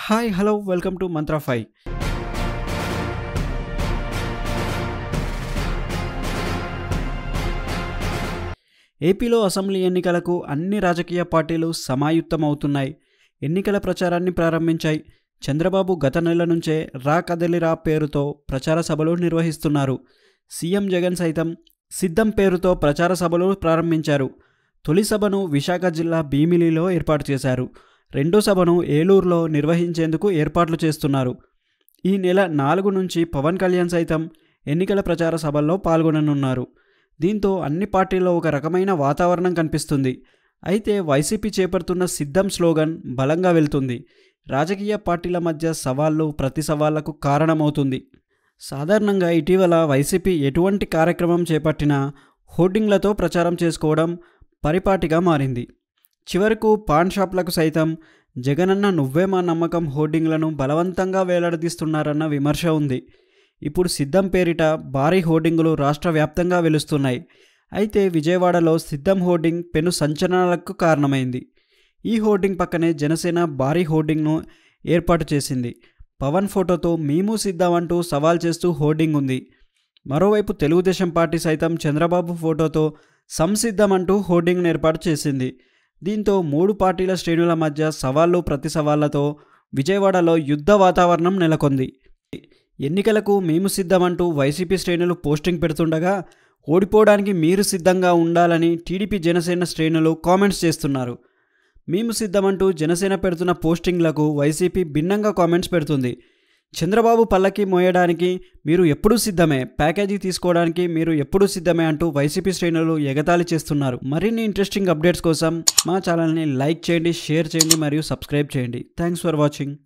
Hi hello welcome to mantra 5. ఏపీలో assembly ఎన్నికలకు అన్ని రాజకీయ పార్టీలు సమాయుత్తమవుతున్నాయి. ఎన్నికల ప్రచారాన్ని ప్రారంభించాయి. చంద్రబాబు గత నెల నుంచే రా కదలిరా పేరుతో ప్రచార సభలు నిర్వహిస్తున్నారు. సీఎం జగన్ సైతం సిద్ధం పేరుతో ప్రచార సభలు ప్రారంభించారు. తొలి సభను విశాఖ జిల్లా భీమిలిలో ఏర్పాటు చేశారు. రెండో సభను ఏలూరులో నిర్వహించేందుకు ఏర్పాట్లు చేస్తున్నారు. ఈ నెల 4 నుంచి పవన్ కళ్యాణ్ సైతం ఎన్నికల ప్రచార సభల్లో పాల్గొననున్నారు. దీంతో అన్ని పార్టీల్లో ఒక రకమైన వాతావరణం కనిపిస్తుంది. అయితే వైసీపీ చేపడుతున్న సిద్ధం స్లోగన్ బలంగా వెళ్తుంది. రాజకీయ పార్టీల మధ్య సవాళ్లు ప్రతి సవాళ్లకు కారణమవుతుంది. సాధారణంగా ఇటీవల వైసీపీ ఎటువంటి కార్యక్రమం చేపట్టినా హోర్డింగ్లతో ప్రచారం చేసుకోవడం పరిపాటిగా మారింది. చివరకు పాన్ షాప్లకు సైతం జగనన్న నువ్వే మా నమ్మకం హోర్డింగ్లను బలవంతంగా వేలాడదీస్తున్నారన్న విమర్శ ఉంది. ఇప్పుడు సిద్ధం పేరిట భారీ హోర్డింగులు రాష్ట్ర వ్యాప్తంగా వెలుస్తున్నాయి. అయితే విజయవాడలో సిద్ధం హోర్డింగ్ పెను సంచలనాలకు కారణమైంది. ఈ హోర్డింగ్ పక్కనే జనసేన భారీ హోర్డింగ్ను ఏర్పాటు చేసింది. పవన్ ఫోటోతో మేము సిద్ధం అంటూ సవాల్ చేస్తూ హోర్డింగ్ ఉంది. మరోవైపు తెలుగుదేశం పార్టీ సైతం చంద్రబాబు ఫోటోతో సంసిద్ధం అంటూ హోర్డింగ్ను ఏర్పాటు చేసింది. దీంతో 3 పార్టీల శ్రేణుల మధ్య సవాళ్లు ప్రతి సవాళ్లతో విజయవాడలో యుద్ధ వాతావరణం నెలకొంది. ఎన్నికలకు మేము సిద్ధమంటూ వైసీపీ శ్రేణులు పోస్టింగ్ పెడుతుండగా ఓడిపోవడానికి మీరు సిద్ధంగా ఉండాలని టీడీపీ జనసేన శ్రేణులు కామెంట్స్ చేస్తున్నారు. మేము సిద్ధమంటూ జనసేన పెడుతున్న పోస్టింగ్లకు వైసీపీ భిన్నంగా కామెంట్స్ పెడుతుంది. చంద్రబాబు పల్లకి మోయడానికి మీరు ఎప్పుడూ సిద్ధమే, ప్యాకేజీ తీసుకోవడానికి మీరు ఎప్పుడూ సిద్ధమే అంటూ వైసీపీ శ్రేణులు ఎగతాళి చేస్తున్నారు. మరిన్ని ఇంట్రెస్టింగ్ అప్డేట్స్ కోసం మా ఛానల్ని లైక్ చేయండి, షేర్ చేయండి మరియు సబ్స్క్రైబ్ చేయండి. Thanks for watching.